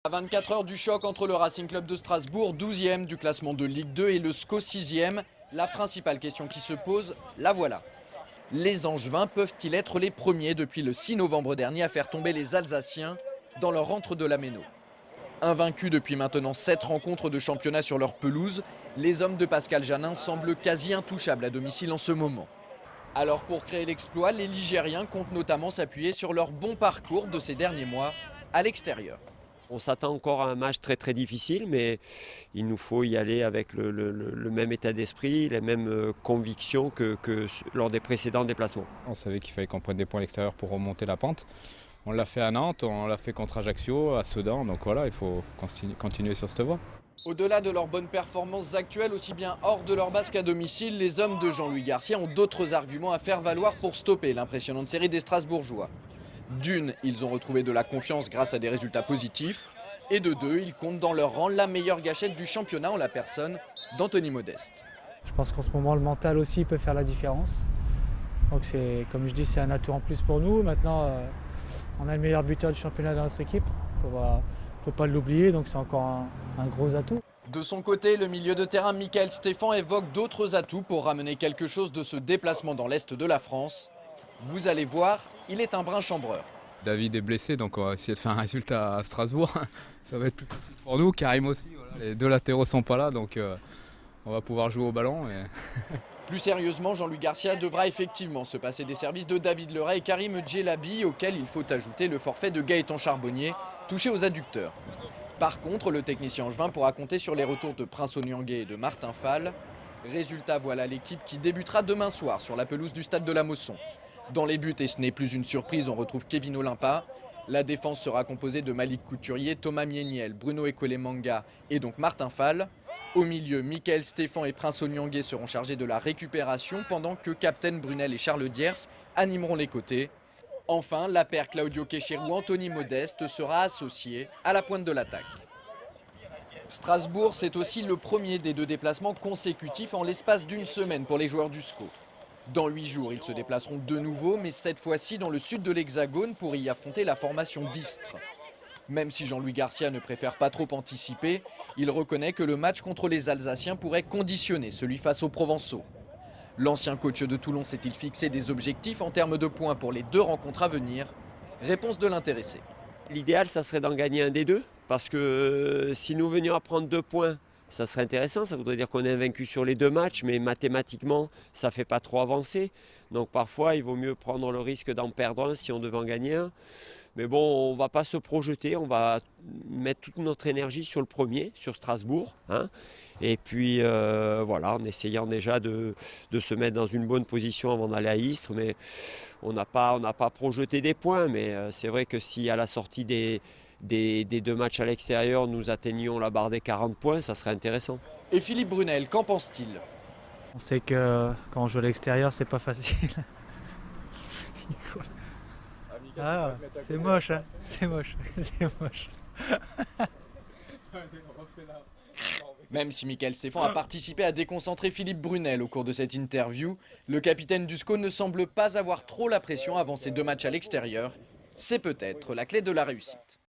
À 24 heures du choc entre le Racing Club de Strasbourg, 12e du classement de Ligue 2, et le SCO 6e, la principale question qui se pose, la voilà. Les Angevins peuvent-ils être les premiers depuis le 6 novembre dernier à faire tomber les Alsaciens dans leur rentre de la Méno? Invaincus depuis maintenant 7 rencontres de championnat sur leur pelouse, les hommes de Pascal Janin semblent quasi intouchables à domicile en ce moment. Alors pour créer l'exploit, les Ligériens comptent notamment s'appuyer sur leur bon parcours de ces derniers mois à l'extérieur. On s'attend encore à un match très difficile, mais il nous faut y aller avec le même état d'esprit, les mêmes convictions que lors des précédents déplacements. On savait qu'il fallait qu'on prenne des points à l'extérieur pour remonter la pente. On l'a fait à Nantes, on l'a fait contre Ajaccio, à Sedan, donc voilà, il faut continuer sur cette voie. Au-delà de leurs bonnes performances actuelles, aussi bien hors de leur base qu'à domicile, les hommes de Jean-Louis Garcia ont d'autres arguments à faire valoir pour stopper l'impressionnante série des Strasbourgeois. D'une, ils ont retrouvé de la confiance grâce à des résultats positifs. Et de deux, ils comptent dans leur rang la meilleure gâchette du championnat en la personne d'Anthony Modeste. Je pense qu'en ce moment, le mental aussi peut faire la différence. Donc comme je dis, c'est un atout en plus pour nous. Maintenant, on a le meilleur buteur du championnat dans notre équipe. Il ne faut pas l'oublier, donc c'est encore un gros atout. De son côté, le milieu de terrain Michael Stéphane évoque d'autres atouts pour ramener quelque chose de ce déplacement dans l'Est de la France. Vous allez voir, il est un brin chambreur. David est blessé, donc on va essayer de faire un résultat à Strasbourg. Ça va être plus facile pour nous. Karim aussi, voilà. Les deux latéraux sont pas là, donc on va pouvoir jouer au ballon. Plus sérieusement, Jean-Louis Garcia devra effectivement se passer des services de David Leray et Karim Djelabi, auxquels il faut ajouter le forfait de Gaëtan Charbonnier, touché aux adducteurs. Par contre, le technicien angevin pourra compter sur les retours de Prince Onyangé et de Martin Fall. Résultat, voilà l'équipe qui débutera demain soir sur la pelouse du stade de la Mosson. Dans les buts, et ce n'est plus une surprise, on retrouve Kevin Olympa. La défense sera composée de Malik Couturier, Thomas Mieniel, Bruno Ekolemanga et donc Martin Fall. Au milieu, Michael Stéphane et Prince Onyangé seront chargés de la récupération, pendant que Captain Brunel et Charles Diers animeront les côtés. Enfin, la paire Claudio Quecherou-Anthony Modeste sera associée à la pointe de l'attaque. Strasbourg, c'est aussi le premier des deux déplacements consécutifs en l'espace d'une semaine pour les joueurs du SCO. Dans 8 jours, ils se déplaceront de nouveau, mais cette fois-ci dans le sud de l'Hexagone pour y affronter la formation d'Istres. Même si Jean-Louis Garcia ne préfère pas trop anticiper, il reconnaît que le match contre les Alsaciens pourrait conditionner celui face aux Provençaux. L'ancien coach de Toulon s'est-il fixé des objectifs en termes de points pour les deux rencontres à venir? Réponse de l'intéressé. L'idéal, ça serait d'en gagner un des deux, parce que si nous venions à prendre 2 points, ça serait intéressant, ça voudrait dire qu'on est invaincu sur les 2 matchs, mais mathématiquement, ça ne fait pas trop avancer. Donc parfois, il vaut mieux prendre le risque d'en perdre un si on devait en gagner un. Mais bon, on ne va pas se projeter, on va mettre toute notre énergie sur le premier, sur Strasbourg. Et puis voilà, en essayant déjà de se mettre dans une bonne position avant d'aller à Istres. Mais on n'a pas projeté des points, mais c'est vrai que si à la sortie des 2 matchs à l'extérieur, nous atteignions la barre des 40 points, ça serait intéressant. Et Philippe Brunel, qu'en pense-t-il? On sait que quand on joue à l'extérieur, c'est pas facile. Ah, c'est moche, hein. C'est moche, c'est moche. Même si Michael Stéphane a participé à déconcentrer Philippe Brunel au cours de cette interview, le capitaine du SCO ne semble pas avoir trop la pression avant ces 2 matchs à l'extérieur. C'est peut-être la clé de la réussite.